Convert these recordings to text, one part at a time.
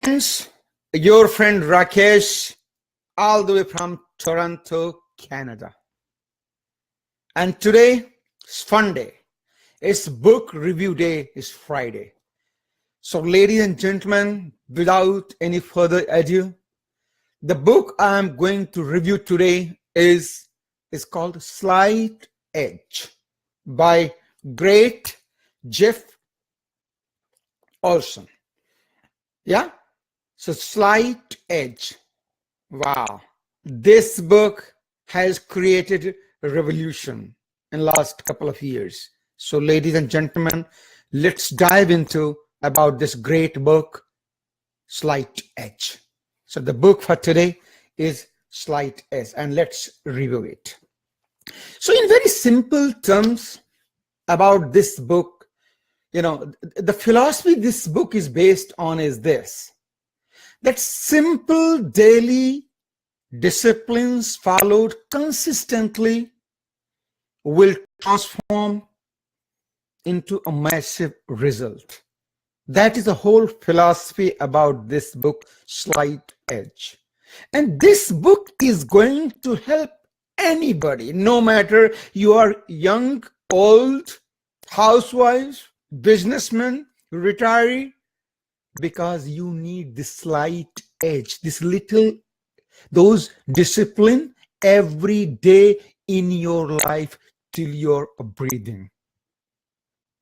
Friends, your friend Rakesh, all the way from Toronto, Canada. And today is fun day. It's book review day, it's Friday. So, ladies and gentlemen, without any further ado, the book I'm going to review today is called Slight Edge by great Jeff Olson. Yeah? So, Slight Edge. Wow. This book has created a revolution in the last couple of years. So, ladies and gentlemen, let's dive into about this great book, Slight Edge. So, the book for today is Slight Edge, and let's review it. So, in very simple terms about this book, the philosophy this book is based on is this: that simple daily disciplines followed consistently will transform into a massive result. That is the whole philosophy about this book, Slight Edge. And this book is going to help anybody, no matter you are young, old, housewife, businessman, retiree, because you need this slight edge, those discipline every day in your life till you're breathing.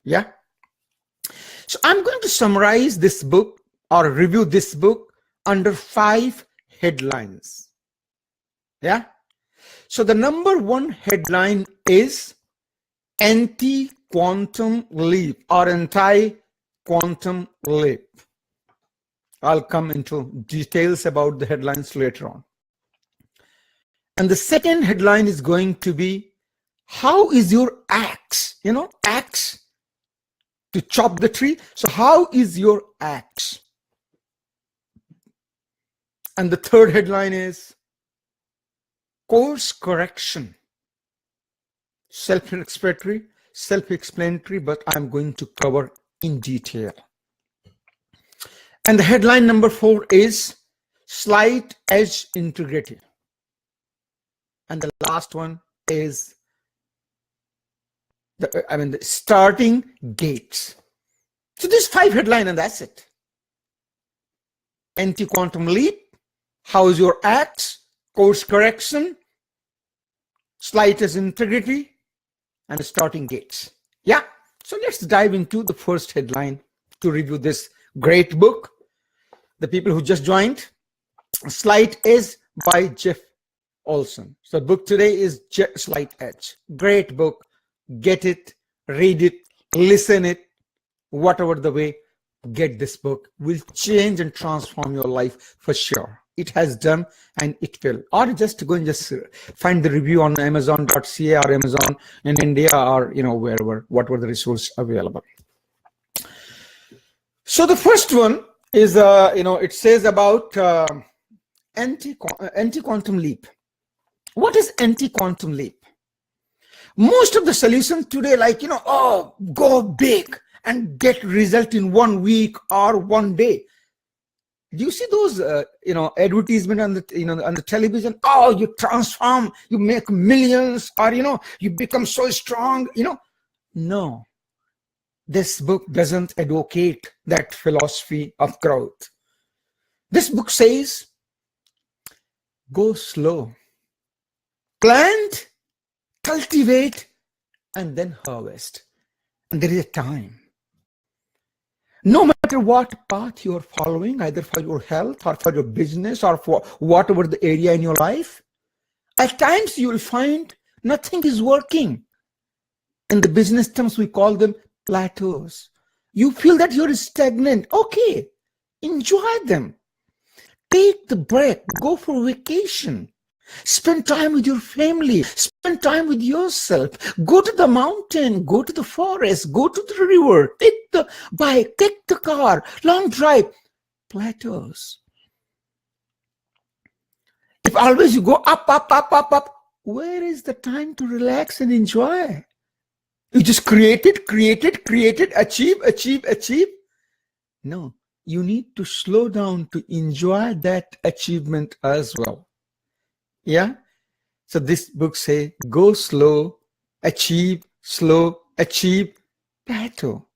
Yeah. So I'm going to summarize this book or review this book under 5 headlines. Yeah. So the number 1 headline is anti-quantum leap or anti-quantum leap. I'll come into details about the headlines later on. And the second headline is going to be, how is your axe? Axe to chop the tree. So how is your axe? And the third headline is course correction. Self-explanatory, but I'm going to cover in detail. And the headline number 4 is Slight Edge Integrity. And the last one is the starting gates. So there's 5 headlines and that's it. Anti-quantum leap, how's your axe, course correction, slight edge integrity, and starting gates. Yeah. So let's dive into the first headline to review this great book. The people who just joined, Slight Edge by Jeff Olson. So the book today is Slight Edge. Great book. Get it, read it, listen it, whatever the way, get this book. Will change and transform your life for sure. It has done and it will. Or just go and just find the review on Amazon.ca or Amazon in India or wherever, whatever the resource available. So the first one is it says about anti-quantum leap. What is anti-quantum leap? Most of the solutions today, go big and get result in 1 week or 1 day. Do you see those advertisement on the television? Oh, you transform, you make millions, or you become so strong. No. This book doesn't advocate that philosophy of growth. This book says, go slow. Plant, cultivate, and then harvest. And there is a time. No matter what path you are following, either for your health or for your business or for whatever the area in your life, at times you will find nothing is working. In the business terms, we call them plateaus. You feel that you're stagnant. Okay, enjoy them. Take the break. Go for vacation. Spend time with your family. Spend time with yourself. Go to the mountain. Go to the forest. Go to the river. Take the bike. Take the car. Long drive. Plateaus. If always you go up, where is the time to relax and enjoy? You just created, achieve. No. you need to slow down to enjoy that achievement as well. Yeah. So this book say, go slow, achieve, plateau,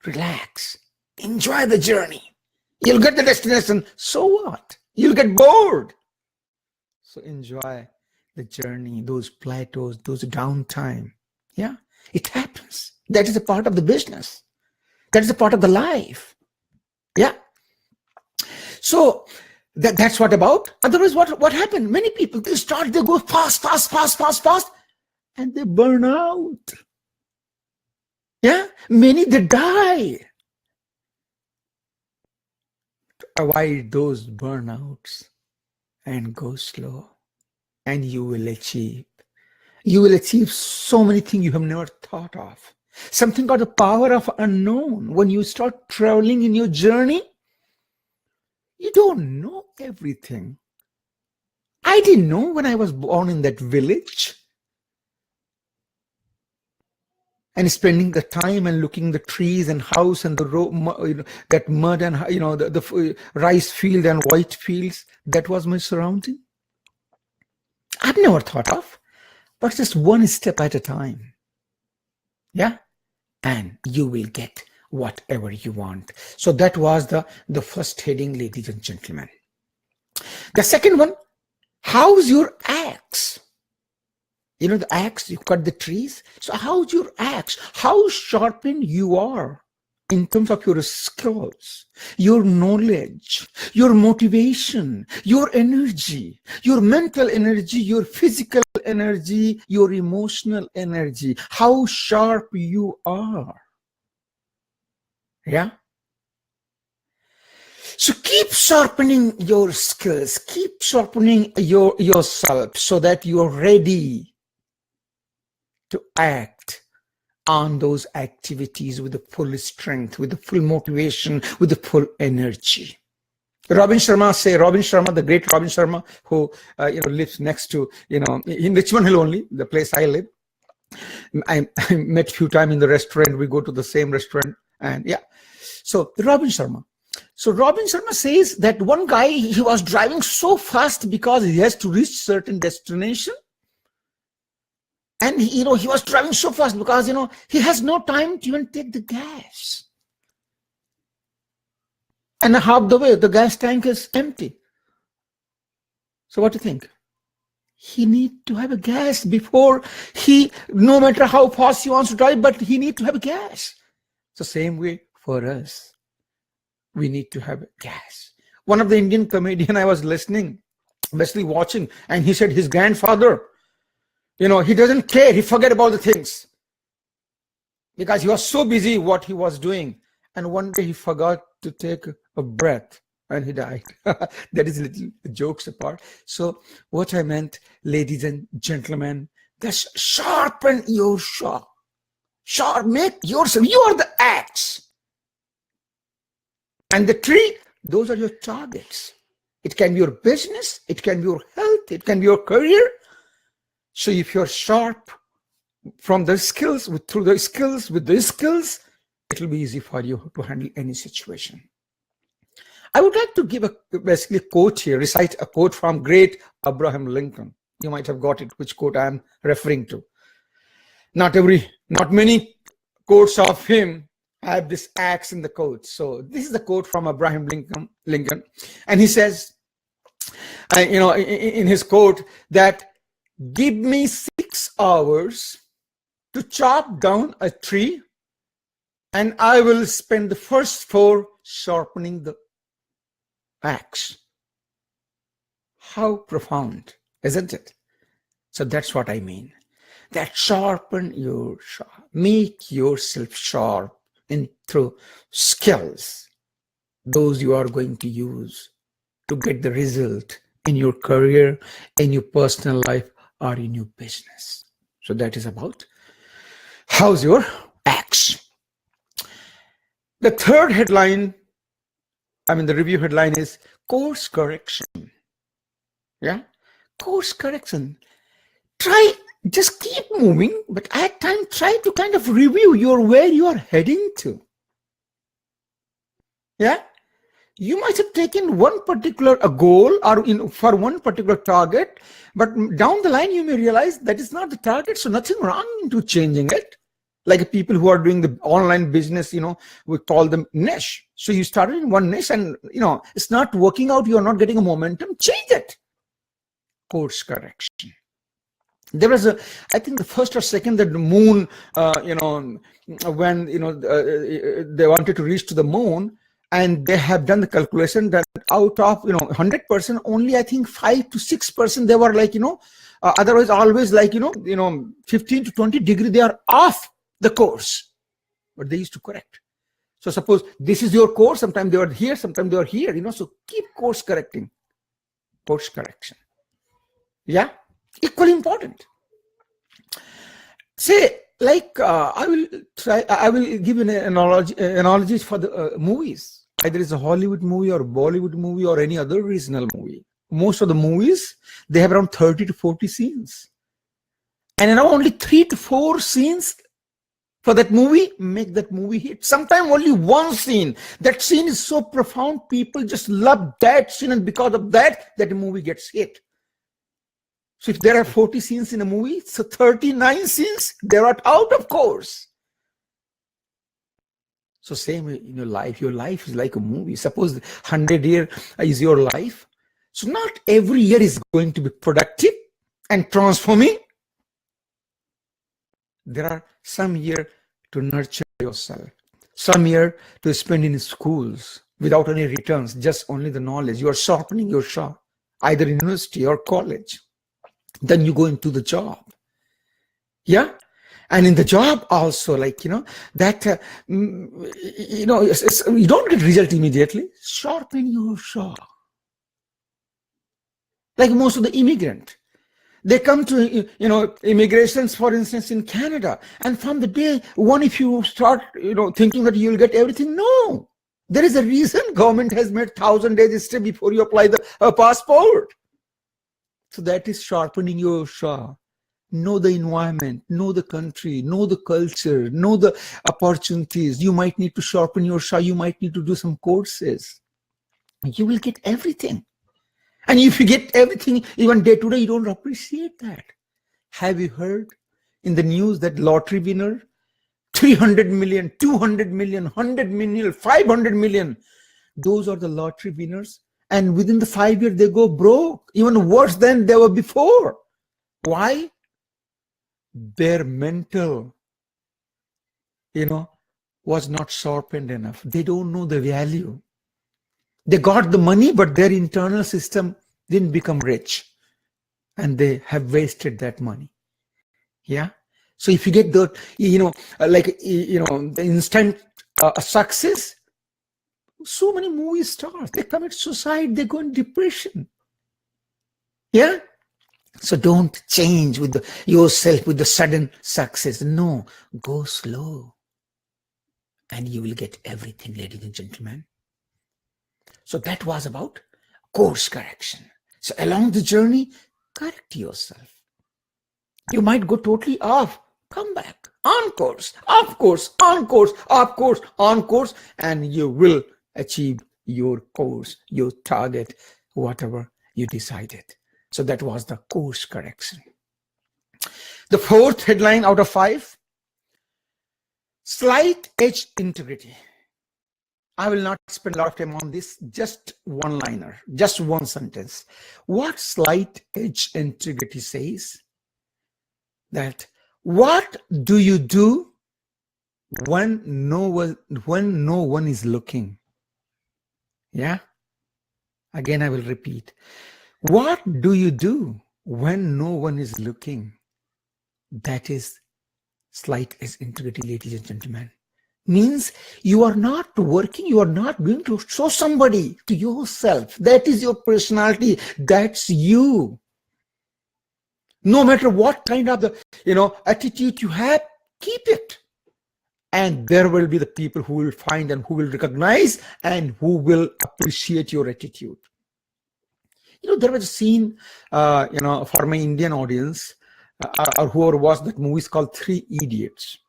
relax, enjoy the journey. You'll get the destination. So what? You'll get bored. So enjoy the journey, those plateaus, those downtime. Yeah, it happens. That is a part of the business. That is a part of the life. Yeah. So that's what about. Otherwise, what happened? Many people, they go fast, and they burn out. Yeah. Many, they die. To avoid those burnouts and go slow, and you will achieve. You will achieve so many things you have never thought of. Something called the power of unknown. When you start traveling in your journey, you don't know everything. I didn't know when I was born in that village and spending the time and looking the trees and house and the road, that mud and the rice field and white fields. That was my surrounding. I've never thought of, but just one step at a time. Yeah. And you will get whatever you want. So that was the first heading, ladies and gentlemen. The second one, how's your axe? You know the axe, you cut the trees. So how's your axe? How sharpened you are in terms of your skills, your knowledge, your motivation, your energy, your mental energy, your physical energy, your emotional energy, how sharp you are. Yeah. So keep sharpening your skills, keep sharpening yourself so that you're ready to act on those activities with the full strength, with the full motivation, with the full energy. Robin Sharma, the great Robin Sharma, who lives next to, in Richmond Hill only, the place I live. I met a few times in the restaurant. We go to the same restaurant, and yeah. So Robin Sharma. So Robin Sharma says that one guy, he was driving so fast because he has to reach certain destination. And he was driving so fast because, he has no time to even take the gas. And half the way, the gas tank is empty. So what do you think? He needs to have a gas before no matter how fast he wants to drive, but he needs to have a gas. So same way for us. We need to have gas. One of the Indian comedian I was listening, basically watching, and he said his grandfather, he doesn't care. He forget about the things because he was so busy what he was doing. And one day he forgot to take a breath and he died. That is little jokes apart. So what I meant, ladies and gentlemen, that's sharpen your sharp. Make yourself. You are the axe. And the tree, those are your targets. It can be your business. It can be your health. It can be your career. So if you're sharp from the skills, with the skills, it will be easy for you to handle any situation. I would like to give basically a quote here, recite a quote from great Abraham Lincoln. You might have got it, which quote I'm referring to. Not many quotes of him have this axe in the quote. So this is the quote from Abraham Lincoln. And he says, in his quote that, give me 6 hours to chop down a tree, and I will spend the first 4 sharpening the axe. How profound, isn't it? So that's what I mean. That sharpen your sharp, make yourself sharp through skills, those you are going to use to get the result in your career, in your personal life, or in your business. So that is about how's your axe. The third headline, the review headline is course correction. Yeah, course correction. Just keep moving, but at times try to kind of review where you are heading to. Yeah, You might have taken one particular goal or for one particular target, but down the line you may realize that is not the target, so nothing wrong into changing it. Like people who are doing the online business, we call them niche. So you started in one niche and, it's not working out, you're not getting a momentum, change it. Course correction. There was I think the first or second that the moon, when, they wanted to reach to the moon, and they have done the calculation that out of 100%, only I think 5 to 6% they were like otherwise always like 15 to 20 degree they are off the course, but they used to correct. So suppose this is your course, sometimes they are here, sometimes they are here, so keep course correcting. Course correction, yeah, equally important. Say like I will give an analogies for the movies. Either it's a Hollywood movie or Bollywood movie or any other regional movie. Most of the movies, they have around 30 to 40 scenes, and around only 3 to 4 scenes for that movie make that movie hit. Sometimes only one scene. That scene is so profound, people just love that scene, and because of that movie gets hit. So if there are 40 scenes in a movie, so 39 scenes, they are out of course. So same in your life is like a movie. Suppose 100 years is your life. So not every year is going to be productive and transforming. There are some year to nurture yourself, some year to spend in schools without any returns, just only the knowledge. You are sharpening your saw, either university or college. Then you go into the job. Yeah. And in the job also, like, that, you don't get result immediately. Sharpen your saw. Like most of the immigrant, they come to, immigrations, for instance, in Canada. And from the day one, if you start, thinking that you'll get everything, no. There is a reason government has made 1,000 days stay before you apply the passport. So that is sharpening your saw. Know the environment, know the country, know the culture, know the opportunities. You might need to sharpen your saw. You might need to do some courses. You will get everything. And if you get everything, even day to day, you don't appreciate that. Have you heard in the news that lottery winner, 300 million, 200 million, 100 million, 500 million, those are the lottery winners. And within the 5 years, they go broke, even worse than they were before. Why? Their mental, was not sharpened enough. They don't know the value. They got the money, but their internal system didn't become rich. And they have wasted that money. Yeah. So if you get the, the instant success, so many movie stars, they commit suicide, they go in depression. Yeah. So don't change with yourself with the sudden success. No, go slow. And you will get everything, ladies and gentlemen. So that was about course correction. So along the journey, correct yourself. You might go totally off. Come back. On course, off course, on course, off course, on course, and you will achieve your course, your target, whatever you decided. So that was the course correction. The fourth headline out of 5, slight edge integrity. I will not spend a lot of time on this, just one liner, just one sentence. What slight edge integrity says? That what do you do when no one is looking? Yeah. Again, I will repeat. What do you do when no one is looking? That is slight edge integrity, ladies and gentlemen. Means you are not working, you are not going to show somebody to yourself. That is your personality. That's you. No matter what kind of attitude you have, keep it. And there will be the people who will find and who will recognize and who will appreciate your attitude. There was a scene, for my Indian audience, or whoever was, that movie is called Three Idiots.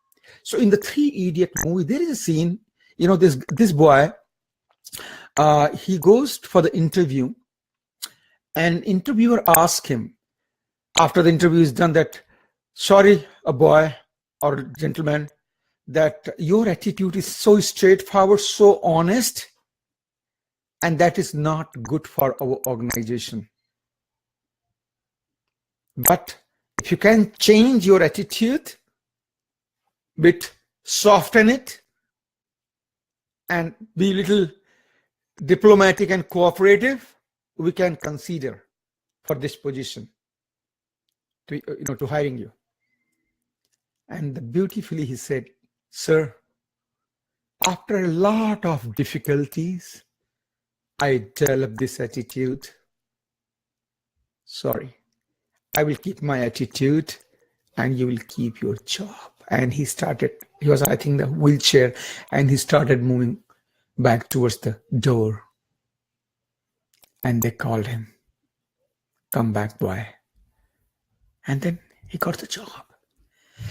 So in the Three Idiot movie, there is a scene, this boy, He goes for the interview, and interviewer asks him after the interview is done that, sorry, a boy or gentleman, that your attitude is so straightforward, so honest, and that is not good for our organization. But if you can change your attitude, bit soften it, and be a little diplomatic and cooperative, we can consider for this position to hiring you. And beautifully he said, sir, after a lot of difficulties, I developed this attitude. Sorry, I will keep my attitude and you will keep your job. And he was, I think, the wheelchair, and he started moving back towards the door. And they called him, come back, boy. And then he got the job.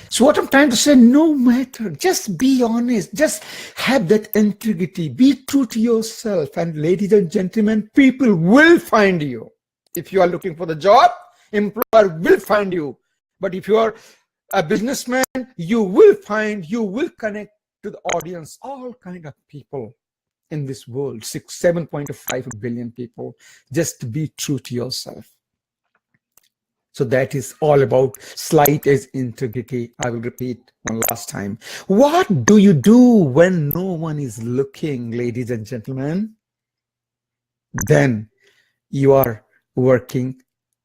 So what I'm trying to say, no matter, just be honest, just have that integrity, be true to yourself. And ladies and gentlemen, people will find you. If you are looking for the job, employer will find you. But if you are a businessman, you will connect to the audience, all kind of people in this world, 7.5 billion people. Just be true to yourself. So that is all about slight edge integrity. I will repeat one last time. What do you do when no one is looking, ladies and gentlemen? Then you are working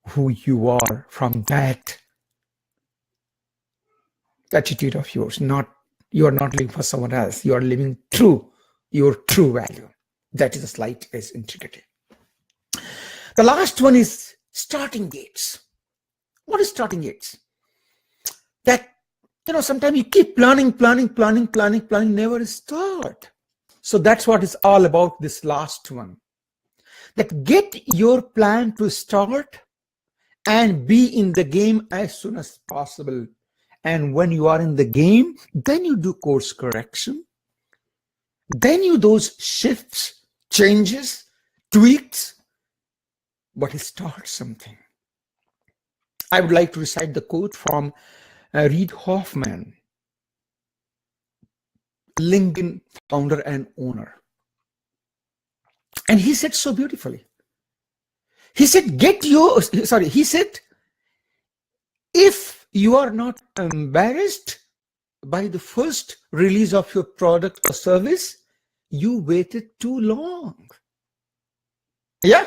who you are from that attitude of yours. You are not living for someone else. You are living true, your true value. That is a slight edge integrity. The last one is starting gates. What is starting gates? That, sometimes you keep planning, never start. So that's what is all about, this last one. That get your plan to start and be in the game as soon as possible. And when you are in the game, then you do course correction. Then you those shifts, changes, tweaks, but start something. I would like to recite the quote from Reid Hoffman, LinkedIn founder and owner. And he said so beautifully. He said, if you are not embarrassed by the first release of your product or service, you waited too long. Yeah.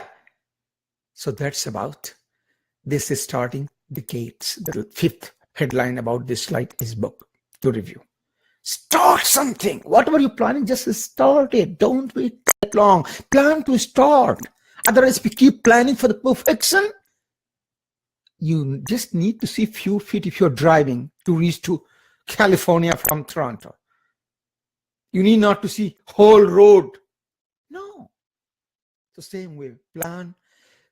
So that's about this is starting the gates, the fifth headline about this slide is book to review. Start something. Whatever you're planning, just start it. Don't wait that long. Plan to start. Otherwise, if you keep planning for the perfection, you just need to see few feet if you're driving to reach to California from Toronto. You need not to see whole road. No. The same way, plan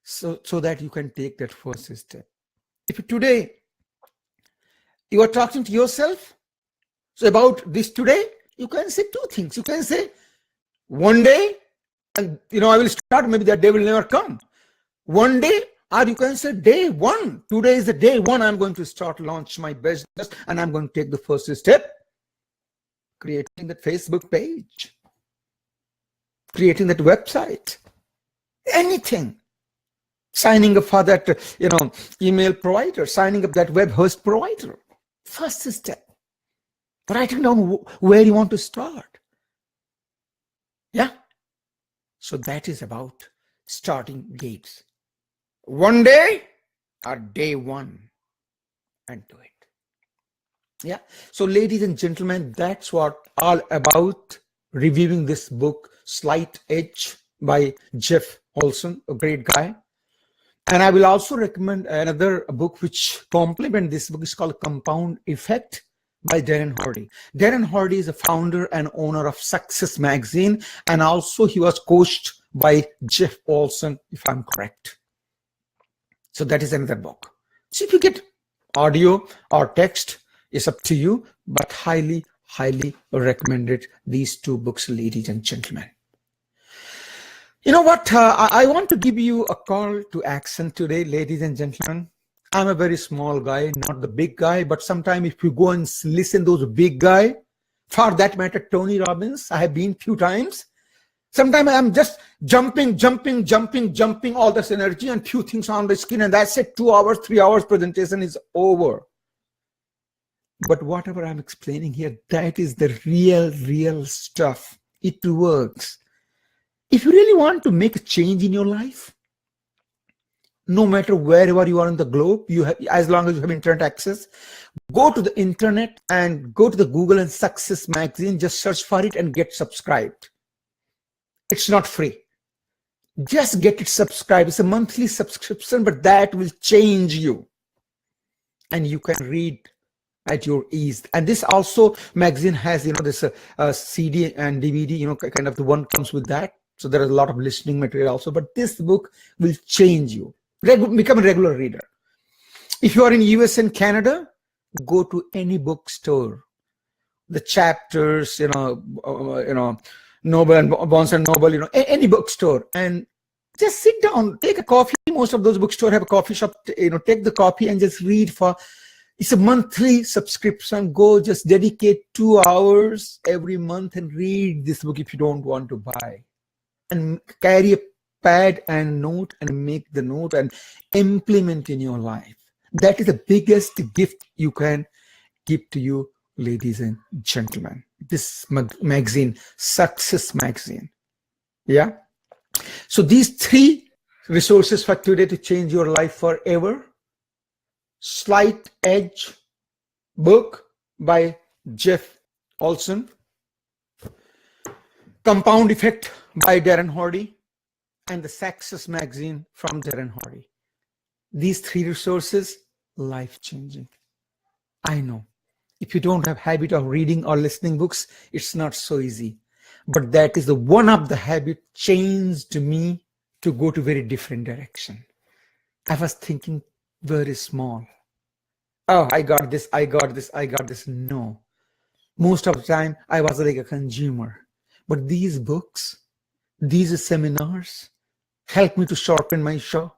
so that you can take that first step. If today you are talking to yourself, so about this today, you can say two things. You can say one day, and I will start, maybe that day will never come. One day, or you can say day one. Today is the day one. I'm going to launch my business, and I'm going to take the first step. Creating that Facebook page, creating that website, anything. Signing up for that, email provider, signing up that web host provider. First step. Writing down where you want to start. Yeah. So that is about starting gates. One day or day one, and do it. Yeah. So ladies and gentlemen, that's what all about reviewing this book, Slight Edge by Jeff Olson, a great guy. And I will also recommend another book which complements this book. Is called Compound Effect by Darren Hardy. Darren Hardy is a founder and owner of Success Magazine, and also he was coached by Jeff Olson, if I'm correct. So that is another book. So if you get audio or text, it's up to you, but highly recommended these two books, ladies and gentlemen. You know what? I want to give you a call to action today, ladies and gentlemen. I'm a very small guy, not the big guy, but sometimes if you go and listen those big guy, for that matter, Tony Robbins, I have been few times. Sometimes I'm just jumping all this energy and few things on the screen, and that's it. 2 hours, 3 hours presentation is over. But whatever I'm explaining here, that is the real stuff. It works. If you really want to make a change in your life, no matter wherever you are in the globe, you have, as long as you have internet access, go to the internet and go to the Google and Success Magazine, just search for it and get subscribed. It's not free. Just get it subscribed. It's a monthly subscription, but that will change you. And you can read at your ease. And this also magazine has, this CD and DVD, kind of the one comes with that. So there is a lot of listening material also, but this book will change you. Become a regular reader. If you are in US and Canada, go to any bookstore. The Chapters, Noble and Barnes and Noble, any bookstore, and just sit down, take a coffee. Most of those bookstores have a coffee shop. Take the coffee and just read for. It's a monthly subscription. Go, just dedicate 2 hours every month and read this book if you don't want to buy. And carry a pad and note and make the note and implement in your life. That is the biggest gift you can give to you, ladies and gentlemen. This magazine, Success Magazine. Yeah. So these 3 resources for today to change your life forever. Slight Edge book by Jeff Olson. Compound Effect by Darren Hardy, and the Success Magazine from Darren Hardy. These 3 resources, life-changing. I know. If you don't have habit of reading or listening books, it's not so easy. But that is the one of the habit changed me to go to very different direction. I was thinking very small. Oh, I got this. No. Most of the time, I was like a consumer. But these books, these seminars helped me to sharpen my jaw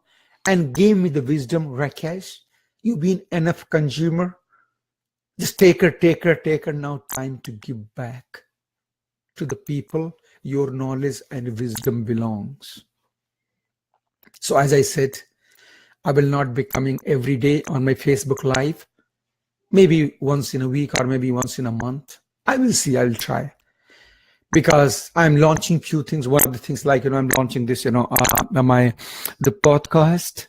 and gave me the wisdom. Rakesh, you've been enough consumer. Just take her. Now time to give back to the people your knowledge and wisdom belongs. So as I said, I will not be coming every day on my Facebook Live. Maybe once in a week or maybe once in a month. I will see, I will try. Because I'm launching few things. One of the things like, I'm launching this, the podcast.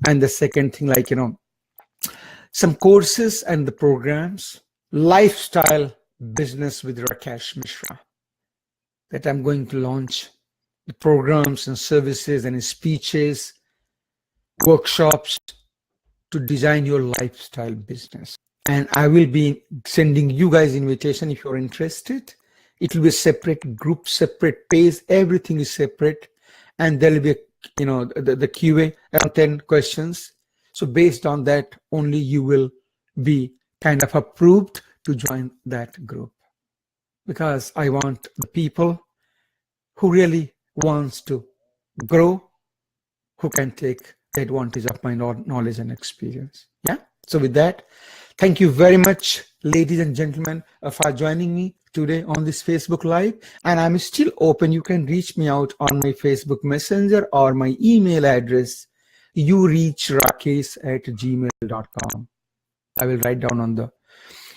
And the second thing, like, some courses and the programs, lifestyle business with Rakesh Mishra, that I'm going to launch the programs and services and speeches, workshops to design your lifestyle business. And I will be sending you guys invitation if you're interested. It will be a separate group, separate page, everything is separate. And there will be, the QA around 10 questions. So based on that, only you will be kind of approved to join that group. Because I want the people who really wants to grow, who can take advantage of my knowledge and experience. Yeah. So with that, thank you very much, ladies and gentlemen, for joining me today on this Facebook Live. And I'm still open. You can reach me out on my Facebook Messenger or my email address, youreachrakesh@gmail.com. I will write down on the,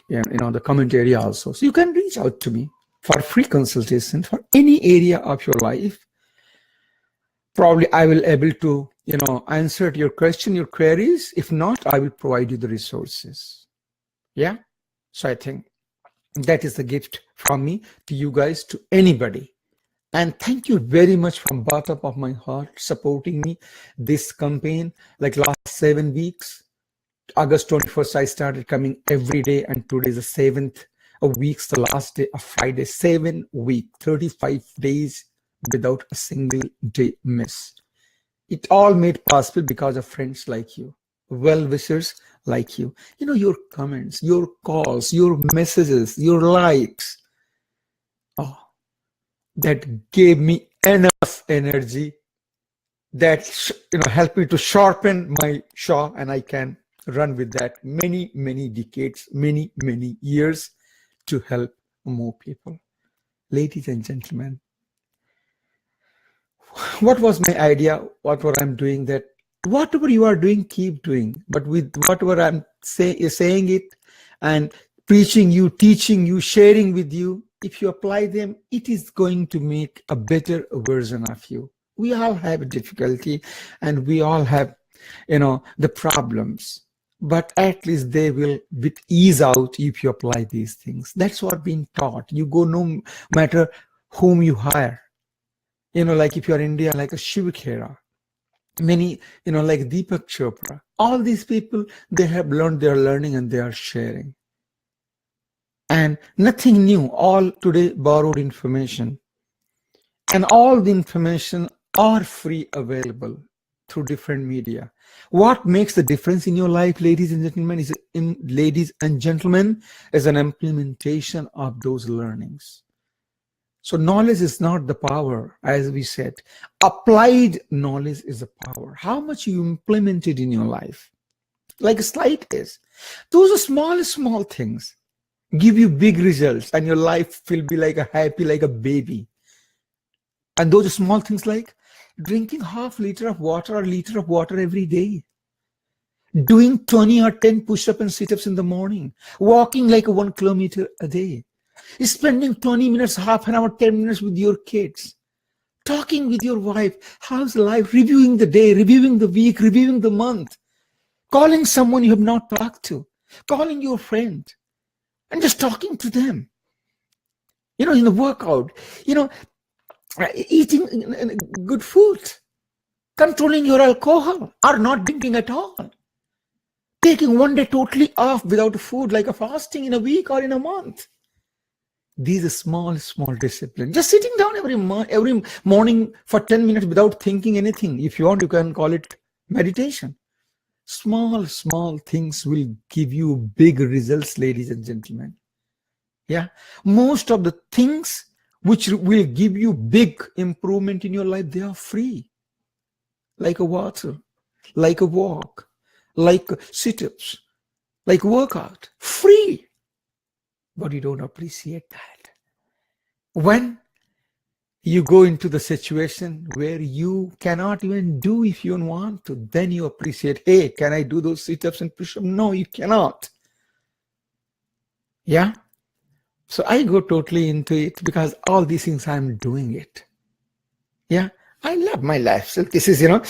the comment area also. So you can reach out to me for free consultation for any area of your life. Probably I will able to, answer your question, your queries. If not, I will provide you the resources. Yeah. So I think that is the gift from me to you guys, to anybody. And thank you very much from bottom of my heart supporting me this campaign. Like last 7 weeks, August 21st, I started coming every day, and today is the 7th of weeks, the last day of Friday. 7 weeks, 35 days without a single day miss. It all made possible because of friends like you, well-wishers like you. Your comments, your calls, your messages, your likes. Oh, that gave me enough energy that help me to sharpen my saw, and I can run with that many decades, many years to help more people. Ladies and gentlemen, what was my idea? What I'm doing, that whatever you are doing, keep doing, but with whatever I'm saying it and preaching you, teaching you, sharing with you, if you apply them, it is going to make a better version of you. We all have difficulty and we all have, the problems, but at least they will with ease out if you apply these things. That's what being taught. You go no matter whom you hire. Like if you're in India, like a Shiv Khera, many, like Deepak Chopra, all these people, they have learned, they are learning and they are sharing. And nothing new, all today borrowed information. And all the information are free available through different media. What makes the difference in your life, ladies and gentlemen, is an implementation of those learnings. So knowledge is not the power, as we said. Applied knowledge is the power. How much you implement it in your life. Like a slight is. Those are small things. Give you big results, and your life will be like happy like a baby. And those are small things like drinking half liter of water or liter of water every day. Doing 20 or 10 push-ups and sit-ups in the morning. Walking like 1 kilometer a day. Spending 20 minutes, half an hour, 10 minutes with your kids. Talking with your wife. How's life? Reviewing the day, reviewing the week, reviewing the month. Calling someone you have not talked to. Calling your friend. And just talking to them. In the workout. Eating good food. Controlling your alcohol. Or not drinking at all. Taking one day totally off without food, like a fasting in a week or in a month. These are small disciplines. Just sitting down every morning for 10 minutes without thinking anything. If you want, you can call it meditation. Small things will give you big results, ladies and gentlemen. Yeah. Most of the things which will give you big improvement in your life, they are free. Like a water, like a walk, like sit-ups, like workout. Free. But you don't appreciate that. When you go into the situation where you cannot even do if you don't want to, then you appreciate, hey, can I do those sit-ups and push-ups? No, you cannot. Yeah? So I go totally into it because all these things I'm doing it. Yeah? I love my life. So this is, we went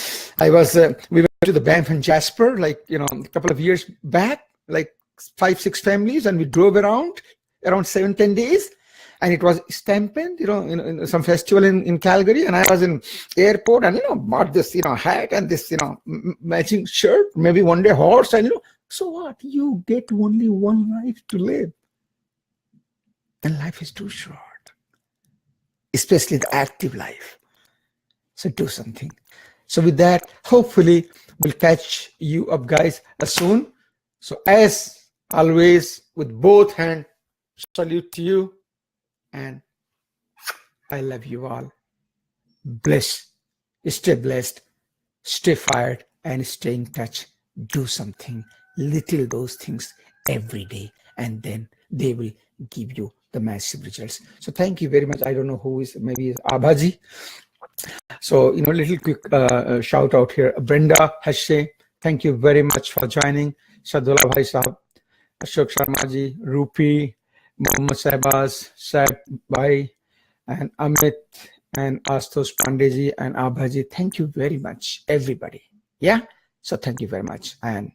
to the Banff and Jasper, like, a couple of years back, like 5-6 families, and we drove around 7-10 days, and it was stamping, in some festival in Calgary, and I was in airport, and bought this hat and this matching shirt, maybe one day horse, and so what? You get only one life to live, and life is too short, especially the active life. So do something. So with that, hopefully we'll catch you up, guys, soon. So as always, with both hands, salute to you, and I love you all. Bless, stay blessed, stay fired, and stay in touch. Do something, little those things every day, and then they will give you the massive results. So thank you very much. I don't know who is, maybe it's Abhaji. So, little quick shout out here. Brenda Hashe, thank you very much for joining. Shadullah Bhai Sahab, Ashok Sharma ji, Rupi, Mohammad Sahbaz, Saib Bhai, and Amit, and Astos Pandey and Abhaji. Thank you very much, everybody. Yeah. So thank you very much, and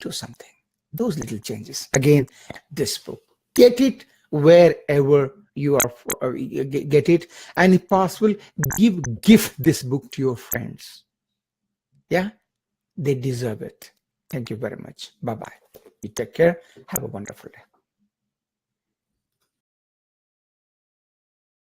do something. Those little changes. Again, this book. Get it wherever you are, get it, and if possible, gift this book to your friends. Yeah, they deserve it. Thank you very much. Bye-bye. You take care. Have a wonderful day.